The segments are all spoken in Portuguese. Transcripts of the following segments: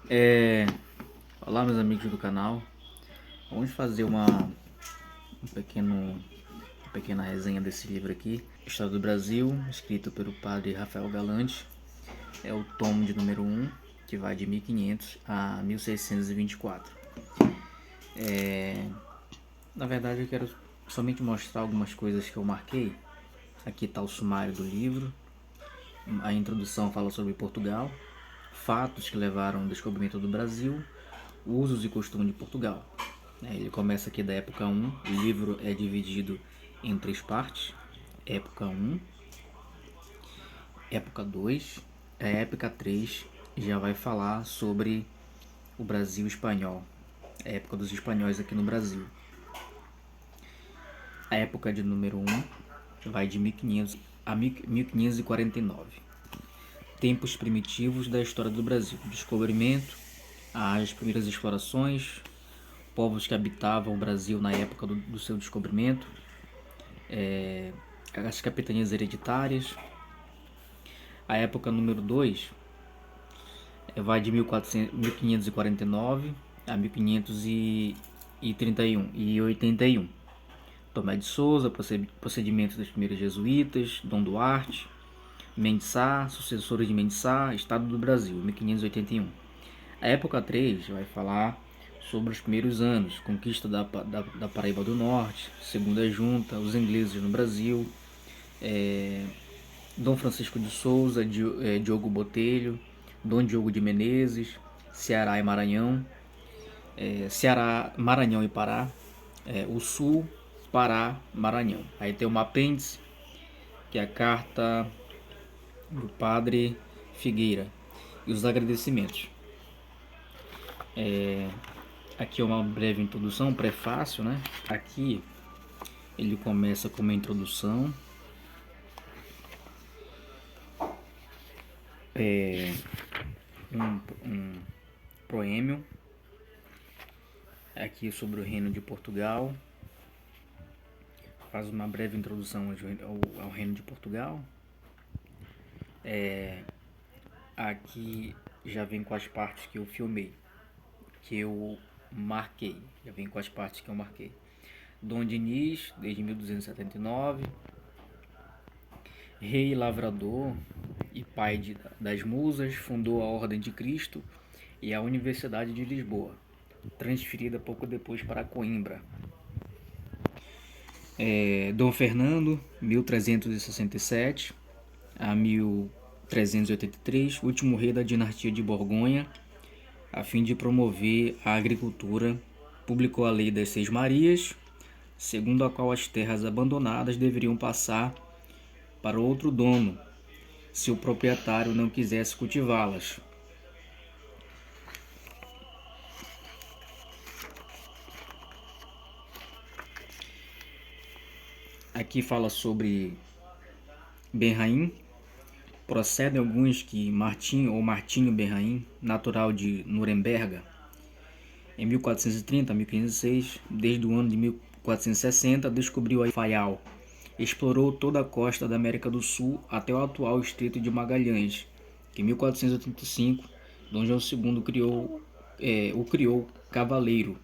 É... Olá, meus amigos do canal. Vamos fazer uma pequena resenha desse livro aqui, História do Brasil, escrito pelo padre Rafael Galante. É o tomo de número 1, que vai de 1500 a 1624. Na verdade, eu quero somente mostrar algumas coisas que eu marquei. Aqui está o sumário do livro. A introdução fala sobre Portugal, fatos que levaram ao descobrimento do Brasil, usos e costumes de Portugal. Ele começa aqui da época 1, o livro é dividido em 3 partes: época 1, época 2, a época 3 já vai falar sobre o Brasil espanhol, a época dos espanhóis aqui no Brasil. A época de número 1 vai de 1500 a 1549. Tempos primitivos da história do Brasil, descobrimento, as primeiras explorações, povos que habitavam o Brasil na época do seu descobrimento, as capitanias hereditárias. A época número 2 vai de 1549 a 1531 e 81. Tomé de Souza, procedimentos dos primeiros jesuítas, Dom Duarte, Mendes Sá, sucessores de Mendes Sá, Estado do Brasil, 1581. A época 3 vai falar sobre os primeiros anos, conquista da Paraíba do Norte, Segunda Junta, os ingleses no Brasil, Dom Francisco de Souza, Diogo Botelho, Dom Diogo de Menezes, Ceará e Maranhão, Ceará, Maranhão e Pará, o Sul, Pará, Maranhão. Aí tem uma apêndice, que é a carta do Padre Figueira e os agradecimentos. Aqui é uma breve introdução, um prefácio, né? Aqui ele começa com uma introdução, um proêmio aqui sobre o Reino de Portugal, faz uma breve introdução ao Reino de Portugal. Aqui já vem com as partes que eu filmei, que eu marquei, já vem com as partes que eu marquei. Dom Dinis, desde 1279, rei lavrador e pai das musas, fundou a Ordem de Cristo e a Universidade de Lisboa, transferida pouco depois para Coimbra. Dom Fernando, 1367 a 1383, último rei da dinastia de Borgonha, a fim de promover a agricultura, publicou a Lei das Seis Marias, segundo a qual as terras abandonadas deveriam passar para outro dono, se o proprietário não quisesse cultivá-las. Aqui fala sobre Benraim. Procedem alguns que Martinho Benraim, natural de Nuremberg, em 1430 a 1506, desde o ano de 1460, descobriu a Faial. Explorou toda a costa da América do Sul até o atual Estreito de Magalhães, que em 1485 Dom João II o criou cavaleiro,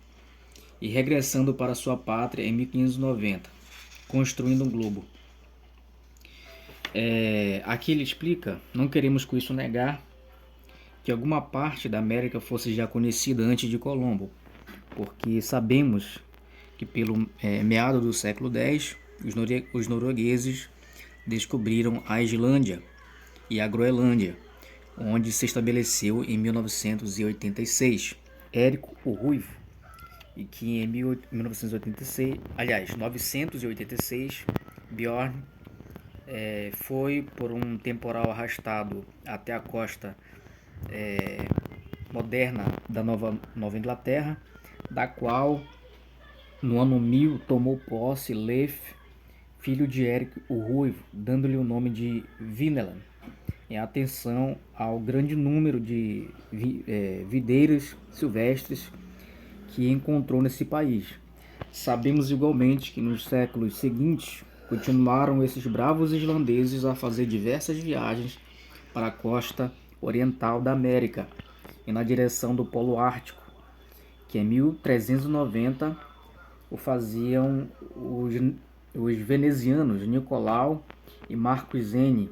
e regressando para sua pátria em 1590, construindo um globo. Aqui ele explica: não queremos com isso negar que alguma parte da América fosse já conhecida antes de Colombo, porque sabemos que pelo meado do século X, os noruegueses descobriram a Islândia e a Groenlândia, onde se estabeleceu em 1986 Érico o Ruivo, e que em 986 Bjorn foi por um temporal arrastado até a costa moderna da Nova Inglaterra, da qual no ano 1000 tomou posse Leif, filho de Érico o Ruivo, dando-lhe o nome de Vineland, em atenção ao grande número de videiras silvestres que encontrou nesse país. Sabemos igualmente que nos séculos seguintes continuaram esses bravos islandeses a fazer diversas viagens para a costa oriental da América, e na direção do Polo Ártico, que em 1390 o faziam os venezianos Nicolau e Marcos Zeni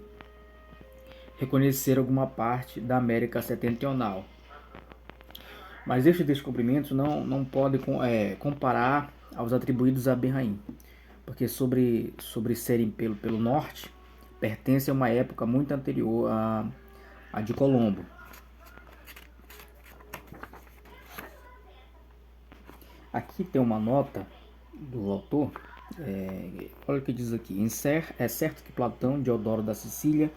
reconhecer alguma parte da América Setentrional. Mas estes descobrimentos não podem comparar aos atribuídos a Ben-Haim, porque sobre serem pelo norte, pertence a uma época muito anterior à de Colombo. Aqui tem uma nota do autor, olha o que diz aqui: é certo que Platão, Diodoro da Sicília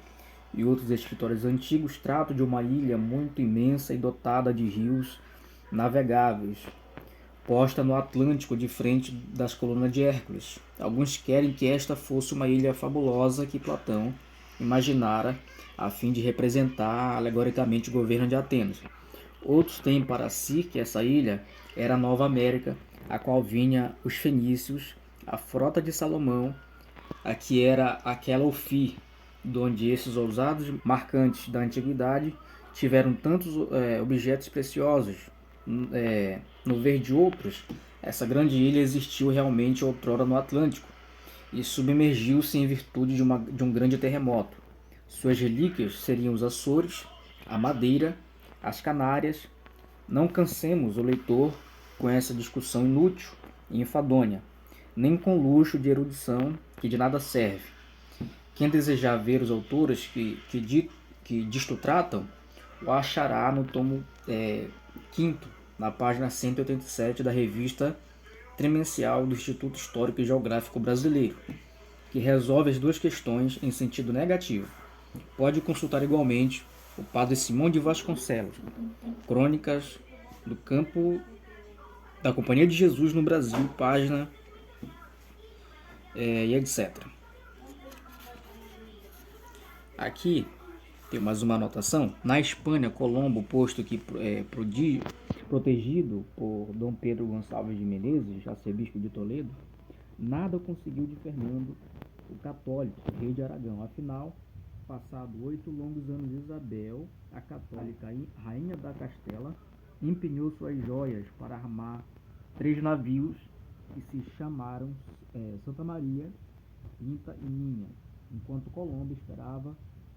e outros escritores antigos tratam de uma ilha muito imensa e dotada de rios navegáveis, posta no Atlântico de frente das colunas de Hércules. Alguns querem que esta fosse uma ilha fabulosa que Platão imaginara a fim de representar alegoricamente o governo de Atenas. Outros têm para si que essa ilha era a Nova América, a qual vinha os fenícios, a frota de Salomão, a que era aquela Ofir, donde esses ousados marcantes da antiguidade tiveram tantos objetos preciosos. No ver de outros, essa grande ilha existiu realmente outrora no Atlântico e submergiu-se em virtude de um grande terremoto. Suas relíquias seriam os Açores, a Madeira, as Canárias. Não cansemos o leitor com essa discussão inútil e enfadonha, nem com luxo de erudição que de nada serve. Quem desejar ver os autores que disto tratam, o achará no tomo 5º, na página 187 da revista Trimencial do Instituto Histórico e Geográfico Brasileiro, que resolve as duas questões em sentido negativo. Pode consultar igualmente o padre Simão de Vasconcelos, Crônicas do Campo da Companhia de Jesus no Brasil, página e etc. Aqui tem mais uma anotação. Na Espanha, Colombo, posto que protegido por Dom Pedro Gonçalves de Menezes, arcebispo de Toledo, nada conseguiu de Fernando o Católico, rei de Aragão. Afinal, passado 8 longos anos, Isabel, a católica rainha da Castela, empenhou suas joias para armar 3 navios que se chamaram Santa Maria, Pinta e Minha, enquanto Colombo esperava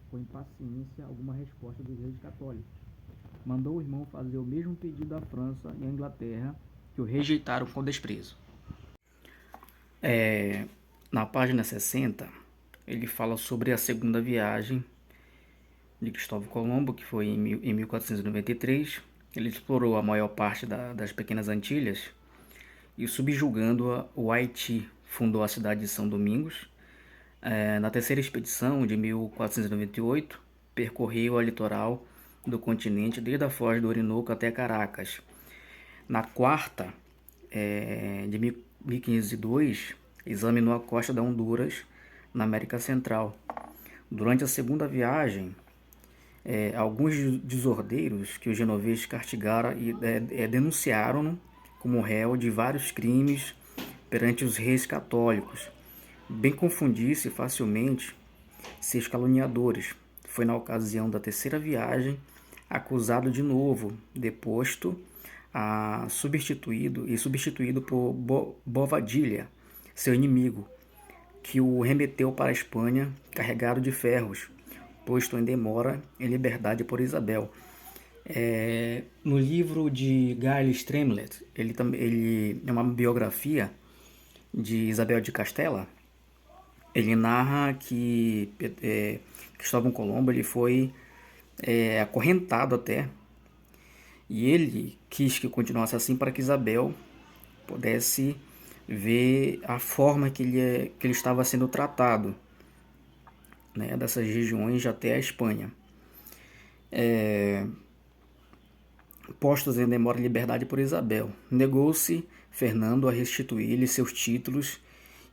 com impaciência alguma resposta dos reis católicos. Mandou o irmão fazer o mesmo pedido à França e à Inglaterra, que o rejeitaram com desprezo. Na página 60, ele fala sobre a segunda viagem de Cristóvão Colombo, que foi em 1493. Ele explorou a maior parte das pequenas Antilhas e, subjugando o Haiti, fundou a cidade de São Domingos. Na terceira expedição, de 1498, percorreu a litoral do continente desde a foz do Orinoco até Caracas. Na quarta, de 1502, examinou a costa da Honduras, na América Central. Durante a segunda viagem, alguns desordeiros que os genoveses castigaram e denunciaram-no como réu de vários crimes perante os reis católicos, bem confundir-se facilmente seus caluniadores. Foi na ocasião da terceira viagem, acusado de novo, deposto, substituído por Bovadilha, seu inimigo, que o remeteu para a Espanha carregado de ferros, posto em demora em liberdade por Isabel. No livro de Giles Tremlett, ele é uma biografia de Isabel de Castela. Ele narra que Cristóvão Colombo ele foi acorrentado até, e ele quis que continuasse assim para que Isabel pudesse ver a forma que ele estava sendo tratado, né, dessas regiões até a Espanha. Postos em demora e liberdade por Isabel, negou-se Fernando a restituir-lhe seus títulos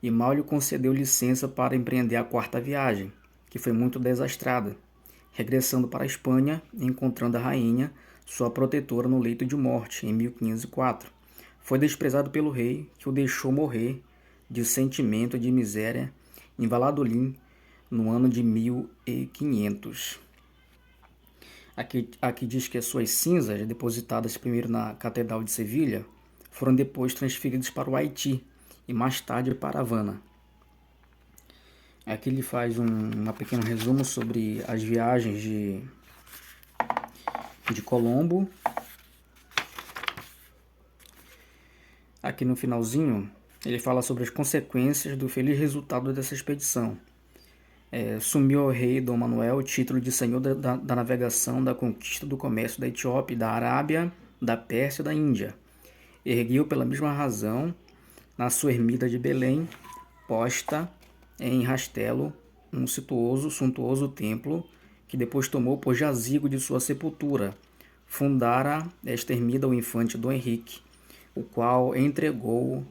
e mal lhe concedeu licença para empreender a quarta viagem, que foi muito desastrada, regressando para a Espanha e encontrando a rainha, sua protetora, no leito de morte, em 1504. Foi desprezado pelo rei, que o deixou morrer de sentimento de miséria em Valladolid, no ano de 1500. Aqui diz que as suas cinzas, depositadas primeiro na Catedral de Sevilha, foram depois transferidas para o Haiti e mais tarde para Havana. Aqui ele faz um pequeno resumo sobre as viagens de Colombo. Aqui no finalzinho, ele fala sobre as consequências do feliz resultado dessa expedição. Sumiu ao rei Dom Manuel o título de senhor da navegação, da conquista do comércio da Etiópia, da Arábia, da Pérsia e da Índia. Ergueu pela mesma razão, na sua ermida de Belém, posta em Rastelo, um suntuoso templo, que depois tomou por jazigo de sua sepultura. Fundara esta ermida o infante Dom Henrique, o qual entregou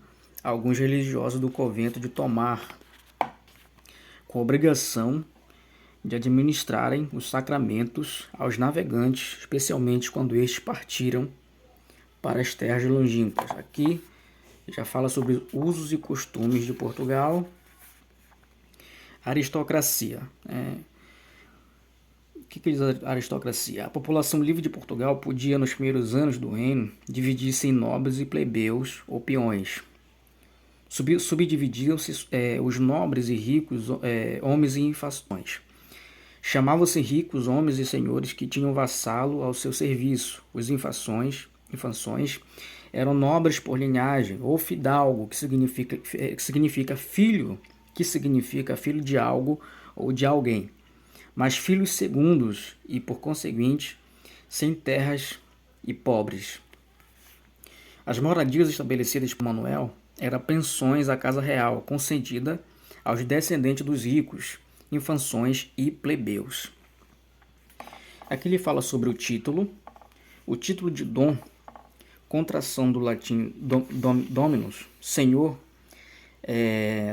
a alguns religiosos do convento de Tomar, com a obrigação de administrarem os sacramentos aos navegantes, especialmente quando estes partiram para as terras longínquas. Aqui já fala sobre usos e costumes de Portugal. Aristocracia. O que diz a aristocracia? A população livre de Portugal podia, nos primeiros anos do reino, dividir-se em nobres e plebeus ou peões. Subdividiam-se os nobres e ricos homens em fações. Chamavam-se ricos homens e senhores que tinham vassalo ao seu serviço. Os infações eram nobres por linhagem, ou fidalgo, que significa filho de algo ou de alguém, mas filhos segundos e, por conseguinte, sem terras e pobres. As moradias estabelecidas por Manuel eram pensões à casa real, concedida aos descendentes dos ricos, infações e plebeus. Aqui ele fala sobre o título. O título de dom, contração do latim dominus, senhor,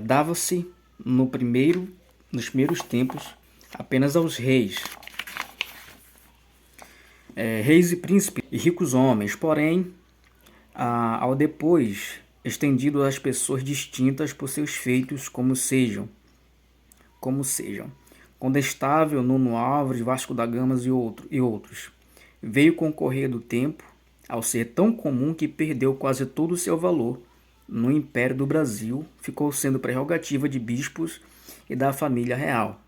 dava-se nos primeiros tempos apenas aos reis, reis e príncipes e ricos homens, porém, ao depois estendido às pessoas distintas por seus feitos, como sejam Condestável, Nuno Álvares, Vasco da Gama e outros. Veio com o correr do tempo ao ser tão comum que perdeu quase todo o seu valor. No Império do Brasil, ficou sendo prerrogativa de bispos e da família real.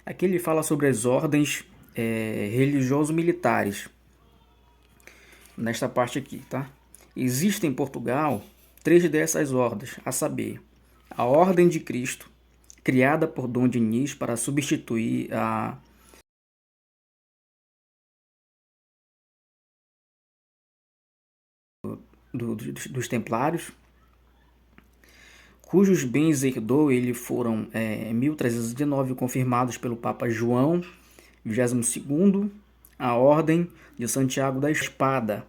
Aqui ele fala sobre as ordens religioso-militares. Nesta parte aqui, tá? Existem em Portugal 3 dessas ordens, a saber, a Ordem de Cristo, criada por Dom Dinis para substituir a dos Templários, cujos bens herdou ele foram em 1319 confirmados pelo Papa João XXII, a Ordem de Santiago da Espada,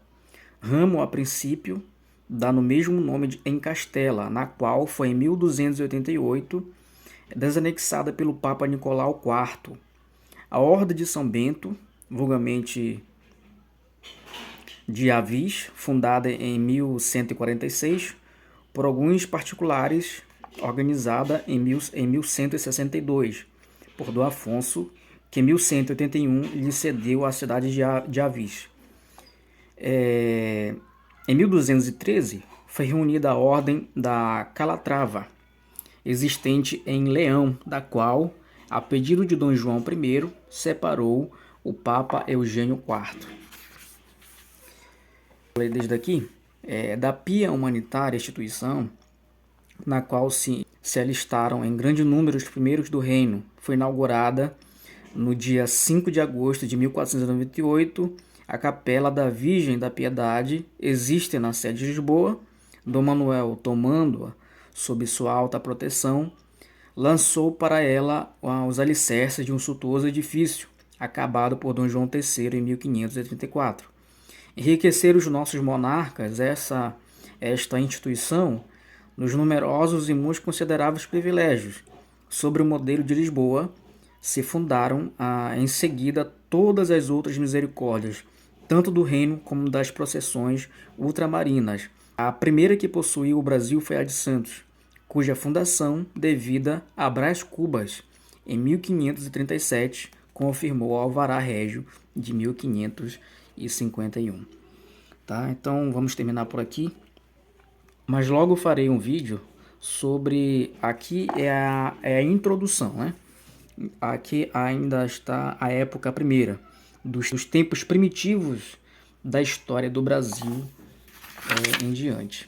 ramo a princípio dá no mesmo nome em Castela, na qual foi em 1288 desanexada pelo Papa Nicolau IV. A Ordem de São Bento, vulgarmente de Avis, fundada em 1146 por alguns particulares, organizada em 1162 por Dom Afonso, que em 1181 lhe cedeu a cidade de Avis. Em 1213 foi reunida a Ordem da Calatrava, existente em Leão, da qual, a pedido de Dom João I, separou o Papa Eugênio IV. Desde aqui, da Pia Humanitária, instituição na qual se alistaram em grande número os primeiros do reino, foi inaugurada no dia 5 de agosto de 1498, a Capela da Virgem da Piedade. Existe na sede de Lisboa. Dom Manuel, tomando-a sob sua alta proteção, lançou para ela os alicerces de um suntuoso edifício, acabado por Dom João III em 1534. Enriqueceram os nossos monarcas esta instituição nos numerosos e muito consideráveis privilégios. Sobre o modelo de Lisboa, se fundaram em seguida todas as outras misericórdias, tanto do reino como das processões ultramarinas. A primeira que possuiu o Brasil foi a de Santos, cuja fundação devida a Brás Cubas, em 1537, confirmou o Alvará Régio de 1551. Tá? Então vamos terminar por aqui, mas logo farei um vídeo sobre, aqui é a introdução, né? Aqui ainda está a época primeira, dos tempos primitivos da história do Brasil em diante.